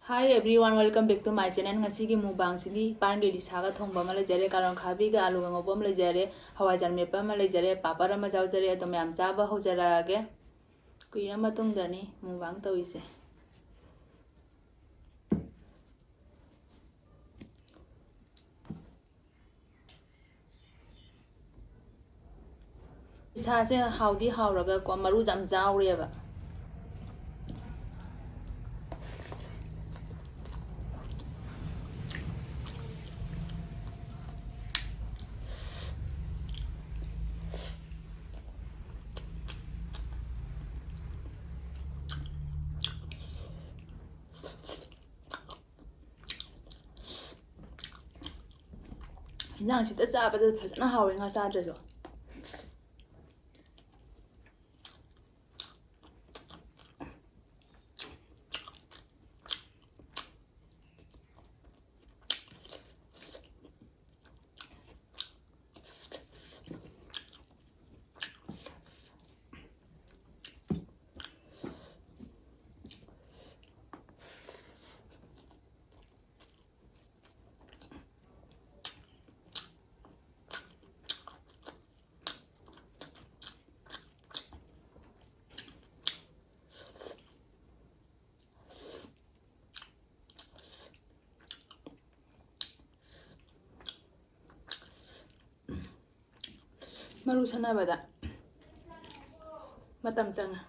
Hi everyone, welcome back to my channel. Ngasi gi mukbang sidi parangge di saga thongba ma lejare karon khabi ga alu ga ngobam lejare hawajar mepa ma lejare papara ma jaujare to myam chaba hojara ge kuina matung dani mukbang tawise. Isa se haudi hauraga ko maru jam jaure ba. Yang sida chaba da phasana haure nga sa drajo. Maru sana bada matam changa.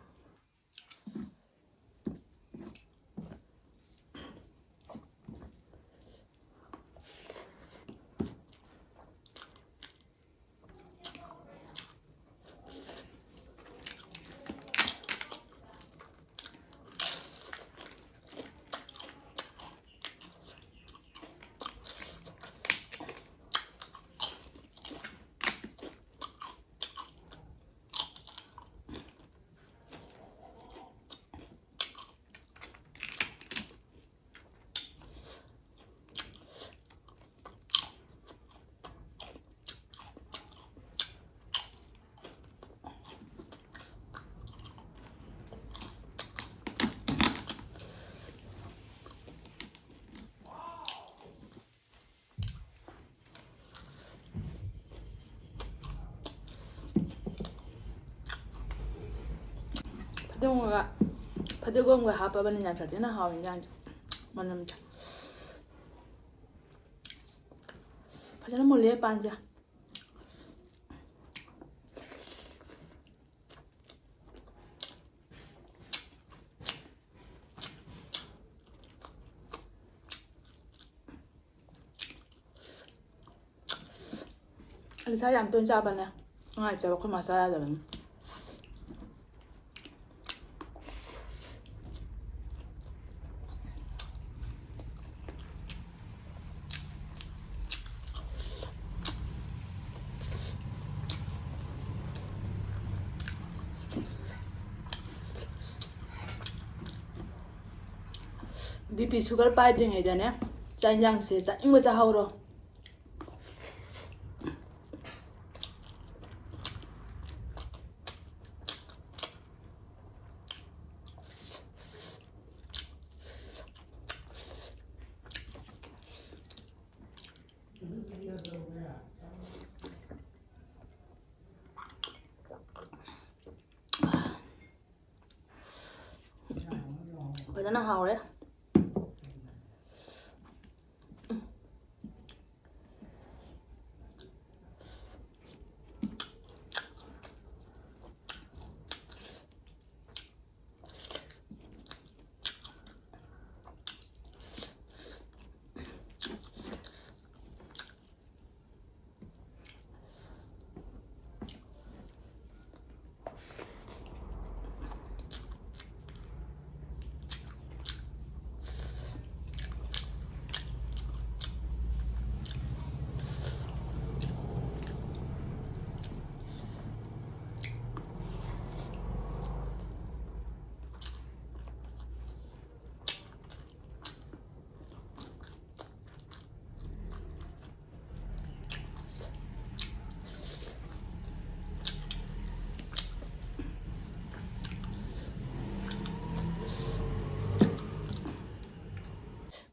Padagomga hapa bani na fatina hawin jan manam cha padana mole panja alisa yam ton cha bana ngai ta ko masala da ban BP sugar paidring idane chanjang se cha ingwa cha hauro padana haure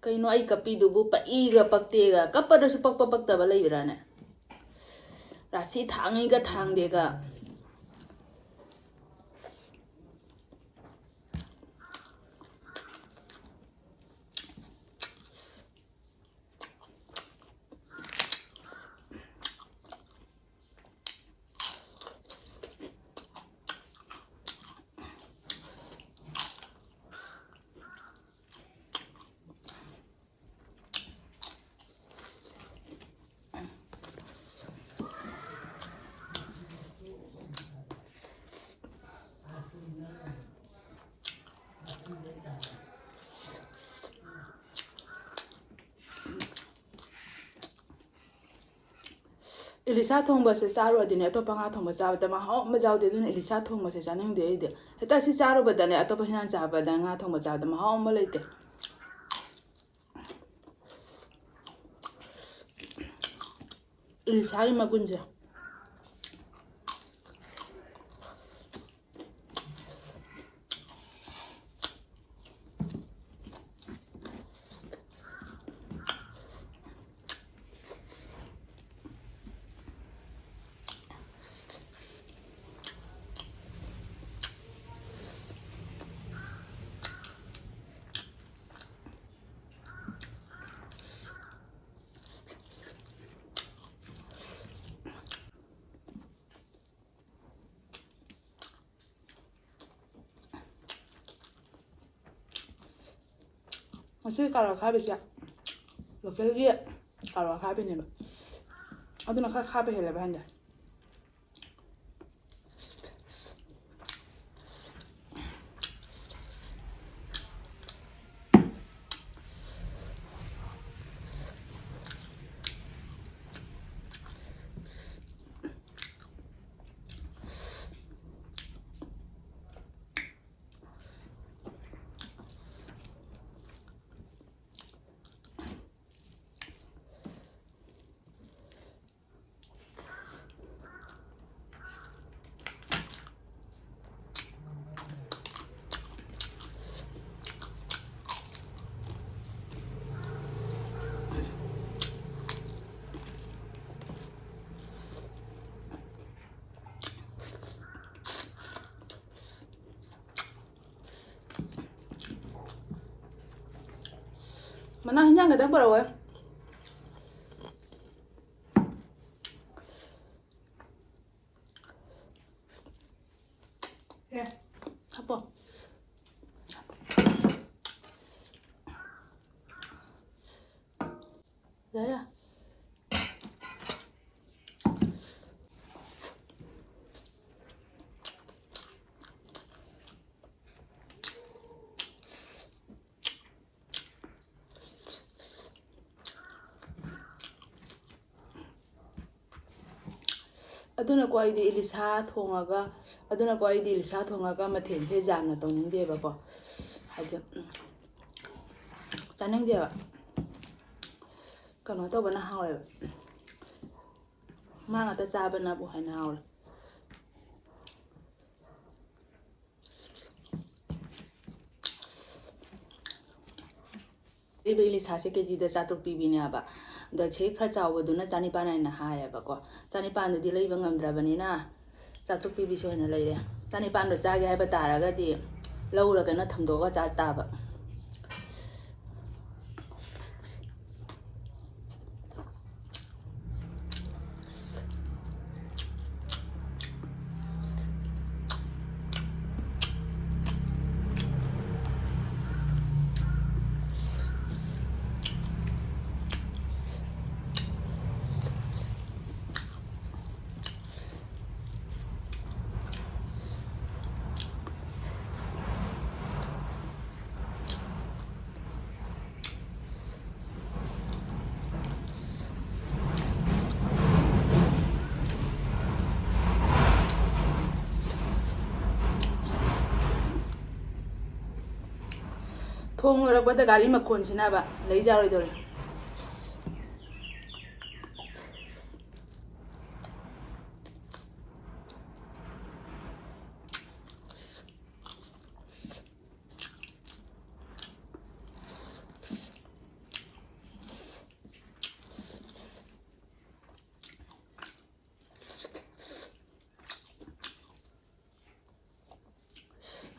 ꯀꯩꯅꯣ ꯑꯩ ꯀꯞꯄꯤꯗꯨꯕꯨ ꯄꯛꯏꯒ ꯄꯛꯇꯦꯒ ꯀꯞꯄꯗꯁꯨ ꯄꯛꯄ ꯄꯛꯇꯕ ꯂꯩꯕ꯭ꯔꯥꯅꯦ ꯔꯥꯁꯤ ꯊꯥꯡꯉꯤꯒ ꯊꯥꯡꯗꯦꯒ ꯏꯂꯤꯁꯥ ꯊꯣꯡꯕꯁꯦ ꯆꯥꯔꯨꯔꯗꯤꯅꯦ ꯑꯇꯣꯞꯄ ꯉꯥ ꯊꯣꯡꯕ ꯆꯥꯕꯗ ꯃꯍꯥꯎ ꯑꯃ ꯌꯥꯎꯗꯦ ꯑꯗꯨꯅ ꯏꯂꯤꯁꯥ ꯊꯣꯡꯕꯁꯦ ꯆꯥꯅꯤꯡꯗꯦ ꯑꯩꯗꯤ ꯍꯦꯛꯇ ꯁꯤ ꯆꯥꯔꯨꯕꯗꯅꯦ ꯑꯇꯣꯞꯄ ꯍꯤꯟꯖꯥꯡ ꯆꯥꯕꯗ ꯉꯥ ꯊꯣꯡꯕ ꯆꯥꯕꯗ ꯃꯍꯥꯎ ꯑꯃ ꯂꯩꯇꯦ ꯏꯂꯤꯁꯥꯒꯤ ꯃꯒꯨꯟꯁꯦ ꯉꯁꯤ ꯀꯥꯔꯣꯠ ꯑꯈꯥꯕꯤꯁꯦ ꯂꯣꯀꯦꯜꯒꯤ ꯀꯥꯔꯣꯠ ꯑꯈꯥꯕꯤꯅꯦꯕ ꯑꯗꯨꯅ ꯈꯔ ꯈꯥꯕ ꯍꯦꯜꯂꯦꯕ ꯍꯟꯗꯦ ꯃꯅꯥ ꯍꯤꯟꯖꯥꯡ ꯈꯛꯇꯪ ꯄꯨꯔꯛꯑꯣ ꯍꯥꯞꯄꯣ ꯌꯥꯔꯦ ꯑꯗꯨꯅꯀꯣ ꯑꯩꯗꯤ ꯏꯂꯤꯁꯥ ꯊꯣꯡꯉꯒ ꯃꯊꯦꯜꯁꯦ ꯌꯥꯝꯅ ꯇꯧꯅꯤꯡꯗꯦꯕꯀꯣ ꯍꯥꯏꯗꯤ ꯆꯥꯅꯤꯡꯗꯦꯕ ꯀꯩꯅꯣ ꯇꯧꯕꯅ ꯍꯥꯎꯋꯦꯕ ꯃꯥ ꯉꯥꯛꯇ ꯆꯥꯕꯅꯕꯨ ꯍꯦꯟꯅ ꯍꯥꯎꯔꯦ ꯂꯩꯕ ꯏꯂꯤꯁꯥꯁꯦ ꯀꯦꯖꯤꯗ 400 ꯄꯤꯕꯤꯅꯦꯕ ꯑꯗ ꯁꯤ ꯈꯔ ꯆꯥꯎꯕꯗꯨꯅ 1,400 ꯍꯥꯏꯅ ꯍꯥꯏꯌꯦꯕꯀꯣ 1,400ꯗꯨꯗꯤ ꯂꯩꯕ ꯉꯝꯗ꯭ꯔꯕꯅꯤꯅ 400 ꯄꯤꯕꯤꯁꯦ ꯑꯣꯏꯅ ꯂꯩꯔꯦ 1,400ꯗꯣ ꯆꯥꯒꯦ ꯍꯥꯏꯕ ꯇꯥꯔꯒꯗꯤ ꯂꯧꯔꯒꯅ ꯊꯝꯗꯣꯛꯑꯒ ꯆꯥ ꯇꯥꯕ ꯊꯣꯡ ꯂꯣꯏꯔꯛꯄꯗ ꯒꯥꯔꯤ ꯃꯈꯣꯟꯁꯤꯅꯕ ꯂꯩꯖꯔꯣꯏꯗꯧꯔꯦ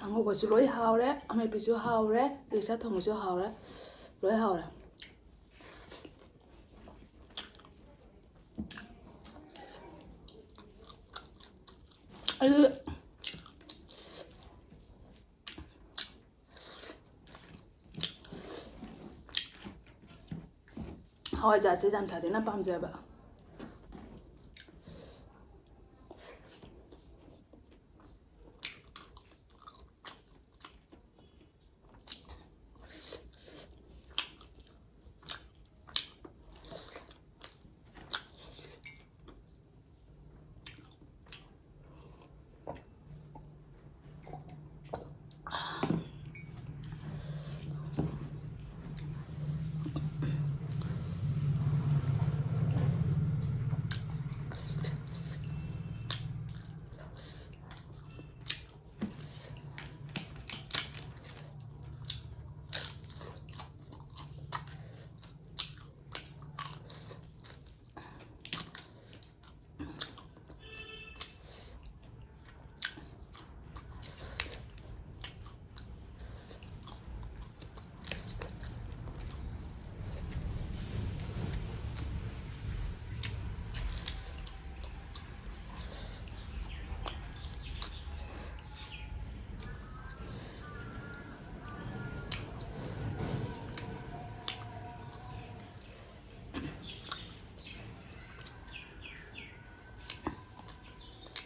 ꯑꯉꯧꯕꯁꯨ ꯂꯣꯏ ꯍꯥꯎꯔꯦ ꯑꯃꯦꯠꯄꯤꯁꯨ ꯍꯥꯎꯔꯦ ꯏꯂꯤꯁꯥ ꯊꯣꯡꯕꯁꯨ ꯍꯥꯎꯔꯦ ꯂꯣꯏ ꯍꯥꯎꯔꯦ ꯑꯗꯨ ꯍꯋꯥꯏꯖꯥꯔꯁꯦ ꯌꯥꯝ ꯁꯥꯊꯤꯅ ꯄꯥꯝꯖꯕ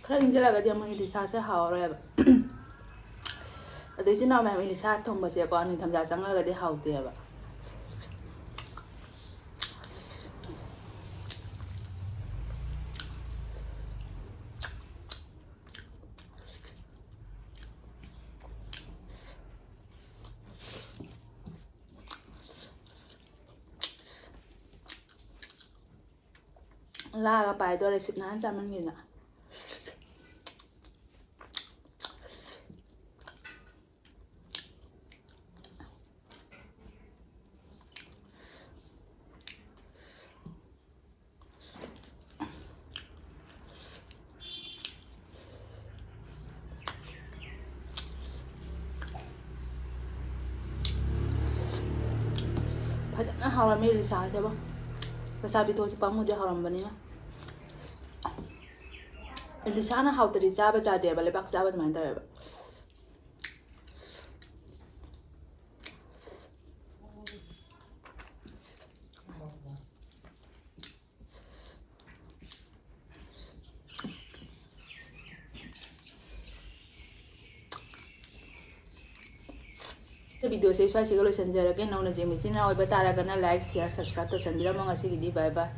ꯈꯔ ꯏꯪꯁꯤꯜꯂꯒꯗꯤ ꯑꯃꯨꯛ ꯏꯂꯤꯁꯥꯁꯦ ꯍꯥꯎꯔꯣꯏꯕ ꯑꯗꯣ ꯏꯆꯤꯟ ꯏꯅꯥꯎ ꯃꯌꯥꯝ ꯏꯂꯤꯁꯥ ꯊꯣꯡꯕꯁꯦꯀꯣ ꯅꯤꯡꯊꯝꯊꯥ ꯆꯪꯉꯒꯗꯤ ꯍꯥꯎꯇꯦꯕ ꯂꯥꯒ ꯄꯥꯏꯗꯣꯔꯦ ꯁꯤꯠ ꯅꯥꯟ ꯆꯥꯃꯟꯒꯤꯅ ꯐꯖꯅ ꯍꯥꯎꯔꯝꯃꯤ ꯏꯂꯤꯁꯥꯁꯦꯕꯣ ꯄꯩꯁꯥ ꯄꯤꯊꯣꯛꯑꯁꯨ ꯄꯥꯝꯃꯨꯗꯤ ꯍꯥꯎꯔꯝꯕꯅꯤꯅ ꯏꯂꯤꯁꯥꯅ ꯍꯥꯎꯇꯗꯤ ꯆꯥꯕ ꯆꯥꯗꯦꯕ ꯂꯩꯕꯥꯛ ꯆꯥꯕ ꯑꯗꯨꯃꯥꯏꯅ ꯇꯧꯋꯦꯕ ꯚꯤꯗꯤꯑꯣꯁꯦ ꯁ꯭ꯋꯥꯏꯁꯤꯒ ꯂꯣꯏꯁꯤꯟꯖꯔꯒꯦ ꯅꯧꯅ ꯌꯦꯡꯕ ꯏꯆꯤꯟ ꯏꯅꯥꯎ ꯑꯣꯏꯕ ꯇꯥꯔꯒꯅ ꯂꯥꯏꯛ ꯁꯤꯌꯔ ꯁꯕꯁꯀ꯭ꯔꯥꯏꯕ ꯇꯧꯁꯟꯕꯤꯔꯝꯃꯣ ꯉꯁꯤꯒꯤꯗꯤ ꯕꯥꯏ ꯕꯥꯏ